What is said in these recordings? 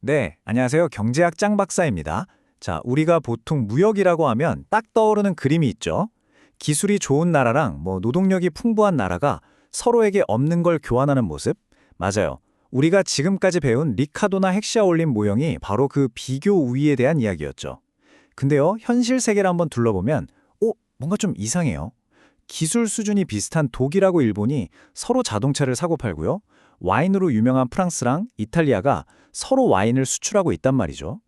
네, 안녕하세요. 경제학 짱 박사입니다. 자, 우리가 보통 무역이라고 하면 딱 떠오르는 그림이 있죠. 기술이 좋은 나라랑 노동력이 풍부한 나라가 서로에게 없는 걸 교환하는 모습? 맞아요. 우리가 지금까지 배운 리카도나 헥시아올린 모형이 바로 그 비교 우위에 대한 이야기였죠. 근데요, 현실 세계를 한번 둘러보면 뭔가 좀 이상해요. 기술 수준이 비슷한 독일하고 일본이 서로 자동차를 사고 팔고요. 와인으로 유명한 프랑스랑 이탈리아가 서로 와인을 수출하고 있단 말이죠.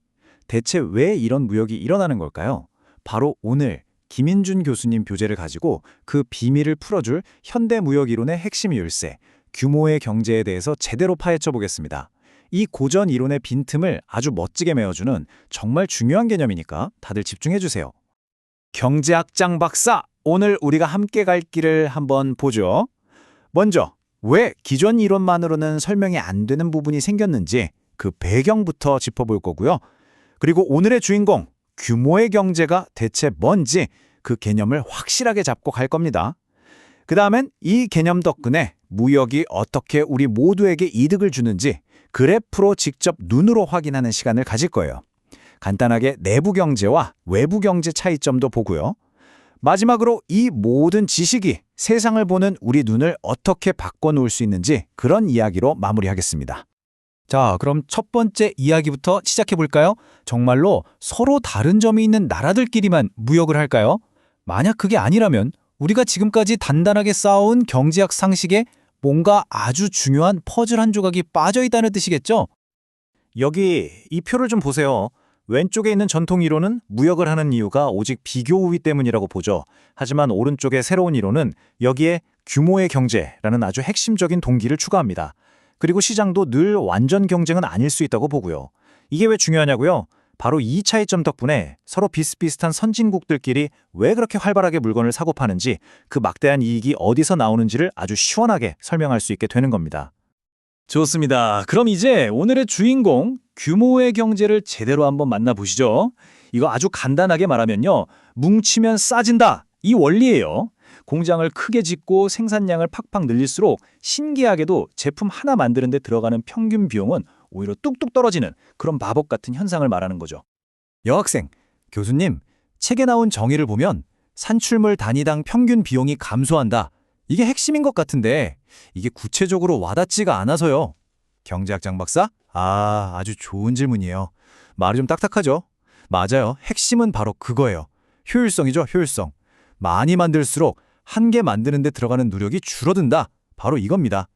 대체 왜 이런 무역이 일어나는 걸까요? 바로 오늘 김인준 교수님 교재를 가지고 그 비밀을 풀어줄 현대무역 이론의 핵심 열쇠, 규모의 경제에 대해서 제대로 파헤쳐 보겠습니다. 이 고전 이론의 빈틈을 아주 멋지게 메워주는 정말 중요한 개념이니까 다들 집중해 주세요. 경제학 짱 박사, 오늘 우리가 함께 갈 길을 한번 보죠. 먼저 왜 기존 이론만으로는 설명이 안 되는 부분이 생겼는지 그 배경부터 짚어볼 거고요. 그리고 오늘의 주인공, 규모의 경제가 대체 뭔지 그 개념을 확실하게 잡고 갈 겁니다. 그 다음엔 이 개념 덕분에 무역이 어떻게 우리 모두에게 이득을 주는지 그래프로 직접 눈으로 확인하는 시간을 가질 거예요. 간단하게 내부 경제와 외부 경제 차이점도 보고요. 마지막으로 이 모든 지식이 세상을 보는 우리 눈을 어떻게 바꿔놓을 수 있는지 그런 이야기로 마무리하겠습니다. 자, 그럼 첫 번째 이야기부터 시작해볼까요? 정말로 서로 다른 점이 있는 나라들끼리만 무역을 할까요? 만약 그게 아니라면 우리가 지금까지 단단하게 쌓아온 경제학 상식에 뭔가 아주 중요한 퍼즐 한 조각이 빠져있다는 뜻이겠죠? 여기 이 표를 좀 보세요. 왼쪽에 있는 전통 이론은 무역을 하는 이유가 오직 비교 우위 때문이라고 보죠. 하지만 오른쪽의 새로운 이론은 여기에 규모의 경제라는 아주 핵심적인 동기를 추가합니다. 그리고 시장도 늘 완전 경쟁은 아닐 수 있다고 보고요. 이게 왜 중요하냐고요? 바로 이 차이점 덕분에 서로 비슷비슷한 선진국들끼리 왜 그렇게 활발하게 물건을 사고 파는지, 그 막대한 이익이 어디서 나오는지를 아주 시원하게 설명할 수 있게 되는 겁니다. 좋습니다. 그럼 이제 오늘의 주인공, 규모의 경제를 제대로 한번 만나보시죠. 이거 아주 간단하게 말하면요, 뭉치면 싸진다, 이 원리예요. 공장을 크게 짓고 생산량을 팍팍 늘릴수록 신기하게도 제품 하나 만드는 데 들어가는 평균 비용은 오히려 뚝뚝 떨어지는 그런 마법 같은 현상을 말하는 거죠. 여학생, 교수님, 책에 나온 정의를 보면 산출물 단위당 평균 비용이 감소한다. 이게 핵심인 것 같은데 이게 구체적으로 와닿지가 않아서요. 경제학 장 박사? 아주 좋은 질문이에요. 말이 좀 딱딱하죠? 맞아요. 핵심은 바로 그거예요. 효율성이죠, 효율성. 많이 만들수록 한 개 만드는 데 들어가는 노력이 줄어든다. 바로 이겁니다.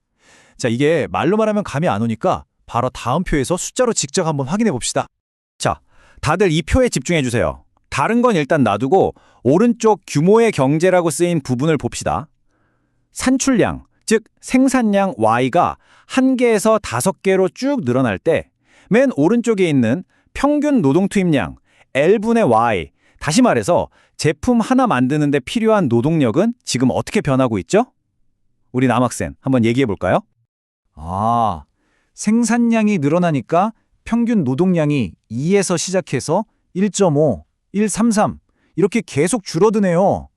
자, 이게 말로 말하면 감이 안 오니까 바로 다음 표에서 숫자로 직접 한번 확인해 봅시다. 자, 다들 이 표에 집중해 주세요. 다른 건 일단 놔두고 오른쪽 규모의 경제라고 쓰인 부분을 봅시다. 산출량, 즉 생산량 Y가 1개에서 5개로 쭉 늘어날 때 맨 오른쪽에 있는 평균 노동 투입량 L분의 Y, 다시 말해서 제품 하나 만드는 데 필요한 노동력은 지금 어떻게 변하고 있죠? 우리 남학생 한번 얘기해 볼까요? 생산량이 늘어나니까 평균 노동량이 2에서 시작해서 1.5, 1.33 이렇게 계속 줄어드네요.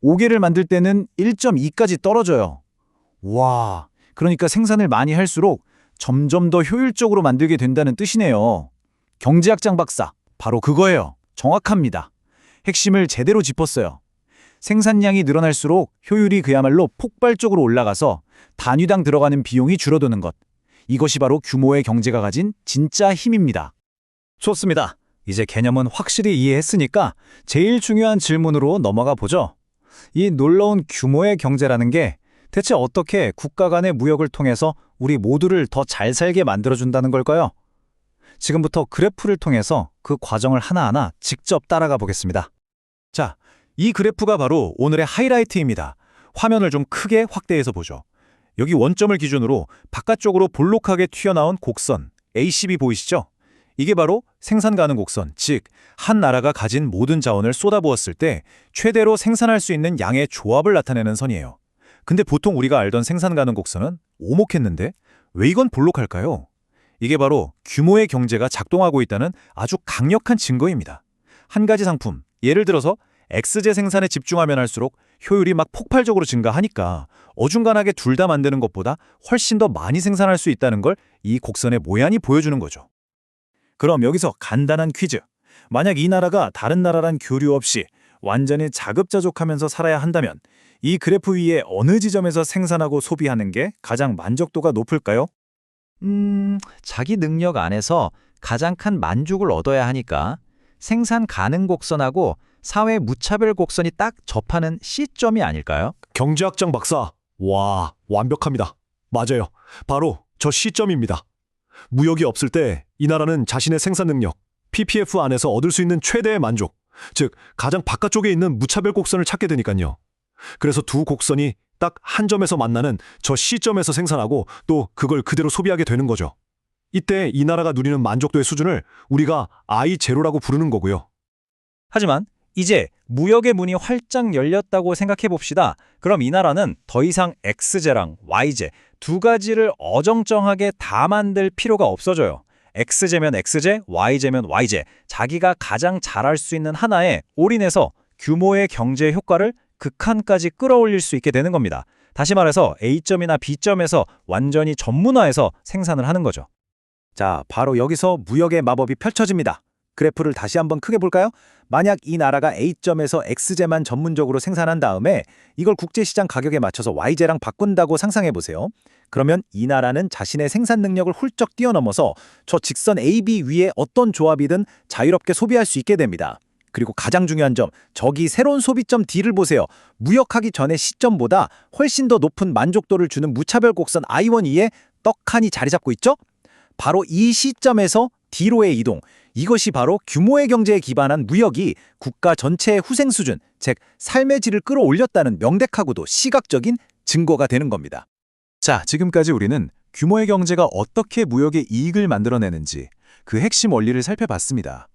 5개를 만들 때는 1.2까지 떨어져요. 와, 그러니까 생산을 많이 할수록 점점 더 효율적으로 만들게 된다는 뜻이네요. 경제학장 박사, 바로 그거예요. 정확합니다. 핵심을 제대로 짚었어요. 생산량이 늘어날수록 효율이 그야말로 폭발적으로 올라가서 단위당 들어가는 비용이 줄어드는 것. 이것이 바로 규모의 경제가 가진 진짜 힘입니다. 좋습니다. 이제 개념은 확실히 이해했으니까 제일 중요한 질문으로 넘어가 보죠. 이 놀라운 규모의 경제라는 게 대체 어떻게 국가 간의 무역을 통해서 우리 모두를 더 잘 살게 만들어준다는 걸까요? 지금부터 그래프를 통해서 그 과정을 하나하나 직접 따라가 보겠습니다. 자, 이 그래프가 바로 오늘의 하이라이트입니다. 화면을 좀 크게 확대해서 보죠. 여기 원점을 기준으로 바깥쪽으로 볼록하게 튀어나온 곡선, ACB 보이시죠? 이게 바로 생산 가능 곡선, 즉 한 나라가 가진 모든 자원을 쏟아부었을 때 최대로 생산할 수 있는 양의 조합을 나타내는 선이에요. 근데 보통 우리가 알던 생산 가능 곡선은 오목했는데 왜 이건 볼록할까요? 이게 바로 규모의 경제가 작동하고 있다는 아주 강력한 증거입니다. 한 가지 상품, 예를 들어서 X제 생산에 집중하면 할수록 효율이 막 폭발적으로 증가하니까 어중간하게 둘 다 만드는 것보다 훨씬 더 많이 생산할 수 있다는 걸 이 곡선의 모양이 보여주는 거죠. 그럼 여기서 간단한 퀴즈. 만약 이 나라가 다른 나라랑 교류 없이 완전히 자급자족하면서 살아야 한다면 이 그래프 위에 어느 지점에서 생산하고 소비하는 게 가장 만족도가 높을까요? 자기 능력 안에서 가장 큰 만족을 얻어야 하니까 생산 가능 곡선하고 사회 무차별 곡선이 딱 접하는 C점이 아닐까요? 경제학장 박사, 와, 완벽합니다. 맞아요. 바로 저 시점입니다. 무역이 없을 때 이 나라는 자신의 생산 능력, PPF 안에서 얻을 수 있는 최대의 만족, 즉 가장 바깥쪽에 있는 무차별 곡선을 찾게 되니까요. 그래서 두 곡선이 딱 한 점에서 만나는 저 시점에서 생산하고 또 그걸 그대로 소비하게 되는 거죠. 이때 이 나라가 누리는 만족도의 수준을 우리가 I0라고 부르는 거고요. 하지만 이제 무역의 문이 활짝 열렸다고 생각해 봅시다. 그럼 이 나라는 더 이상 X제랑 Y제 두 가지를 어정쩡하게 다 만들 필요가 없어져요. X제면 X제, Y제면 Y제, 자기가 가장 잘할 수 있는 하나에 올인해서 규모의 경제 효과를 극한까지 끌어올릴 수 있게 되는 겁니다. 다시 말해서 A점이나 B점에서 완전히 전문화해서 생산을 하는 거죠. 자, 바로 여기서 무역의 마법이 펼쳐집니다. 그래프를 다시 한번 크게 볼까요? 만약 이 나라가 A점에서 X제만 전문적으로 생산한 다음에 이걸 국제시장 가격에 맞춰서 Y제랑 바꾼다고 상상해 보세요. 그러면 이 나라는 자신의 생산 능력을 훌쩍 뛰어넘어서 저 직선 AB 위에 어떤 조합이든 자유롭게 소비할 수 있게 됩니다. 그리고 가장 중요한 점, 저기 새로운 소비점 D를 보세요. 무역하기 전의 시점보다 훨씬 더 높은 만족도를 주는 무차별 곡선 I1E에 떡하니 자리 잡고 있죠? 바로 이 시점에서 D로의 이동, 이것이 바로 규모의 경제에 기반한 무역이 국가 전체의 후생 수준, 즉 삶의 질을 끌어올렸다는 명백하고도 시각적인 증거가 되는 겁니다. 자, 지금까지 우리는 규모의 경제가 어떻게 무역의 이익을 만들어내는지 그 핵심 원리를 살펴봤습니다.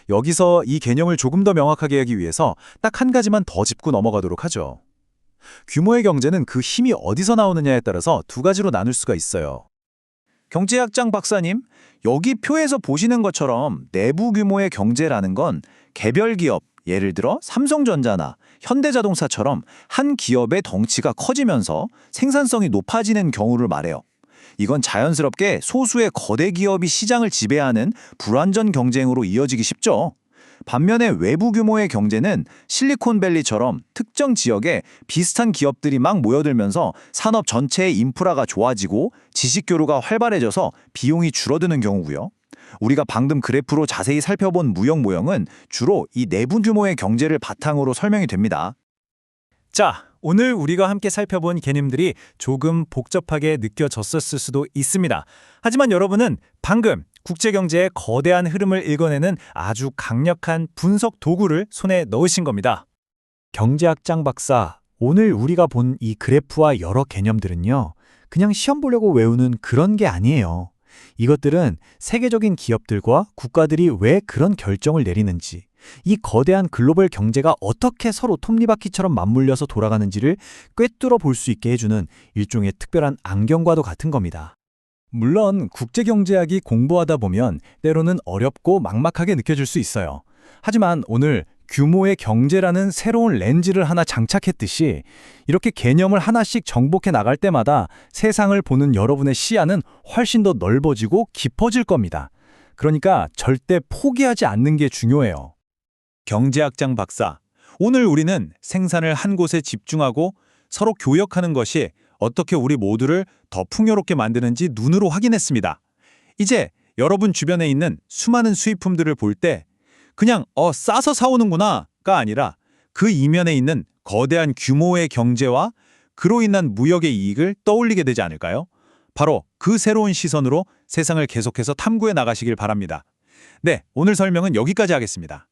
여기서 이 개념을 조금 더 명확하게 하기 위해서 딱 한 가지만 더 짚고 넘어가도록 하죠. 규모의 경제는 그 힘이 어디서 나오느냐에 따라서 두 가지로 나눌 수가 있어요. 경제학장 박사님, 여기 표에서 보시는 것처럼 내부 규모의 경제라는 건 개별 기업, 예를 들어 삼성전자나 현대자동차처럼 한 기업의 덩치가 커지면서 생산성이 높아지는 경우를 말해요. 이건 자연스럽게 소수의 거대 기업이 시장을 지배하는 불완전 경쟁으로 이어지기 쉽죠. 반면에 외부 규모의 경제는 실리콘밸리처럼 특정 지역에 비슷한 기업들이 막 모여들면서 산업 전체의 인프라가 좋아지고 지식 교류가 활발해져서 비용이 줄어드는 경우고요. 우리가 방금 그래프로 자세히 살펴본 무역 모형은 주로 이 내부 규모의 경제를 바탕으로 설명이 됩니다. 자, 오늘 우리가 함께 살펴본 개념들이 조금 복잡하게 느껴졌었을 수도 있습니다. 하지만 여러분은 방금 국제경제의 거대한 흐름을 읽어내는 아주 강력한 분석 도구를 손에 넣으신 겁니다. 경제학장 박사, 오늘 우리가 본 이 그래프와 여러 개념들은요, 그냥 시험 보려고 외우는 그런 게 아니에요. 이것들은 세계적인 기업들과 국가들이 왜 그런 결정을 내리는지, 이 거대한 글로벌 경제가 어떻게 서로 톱니바퀴처럼 맞물려서 돌아가는지를 꿰뚫어 볼 수 있게 해주는 일종의 특별한 안경과도 같은 겁니다. 물론 국제경제학이 공부하다 보면 때로는 어렵고 막막하게 느껴질 수 있어요. 하지만 오늘 규모의 경제라는 새로운 렌즈를 하나 장착했듯이 이렇게 개념을 하나씩 정복해 나갈 때마다 세상을 보는 여러분의 시야는 훨씬 더 넓어지고 깊어질 겁니다. 그러니까 절대 포기하지 않는 게 중요해요. 경제학장 박사, 오늘 우리는 생산을 한 곳에 집중하고 서로 교역하는 것이 어떻게 우리 모두를 더 풍요롭게 만드는지 눈으로 확인했습니다. 이제 여러분 주변에 있는 수많은 수입품들을 볼 때 그냥 싸서 사오는구나가 아니라 그 이면에 있는 거대한 규모의 경제와 그로 인한 무역의 이익을 떠올리게 되지 않을까요? 바로 그 새로운 시선으로 세상을 계속해서 탐구해 나가시길 바랍니다. 네, 오늘 설명은 여기까지 하겠습니다.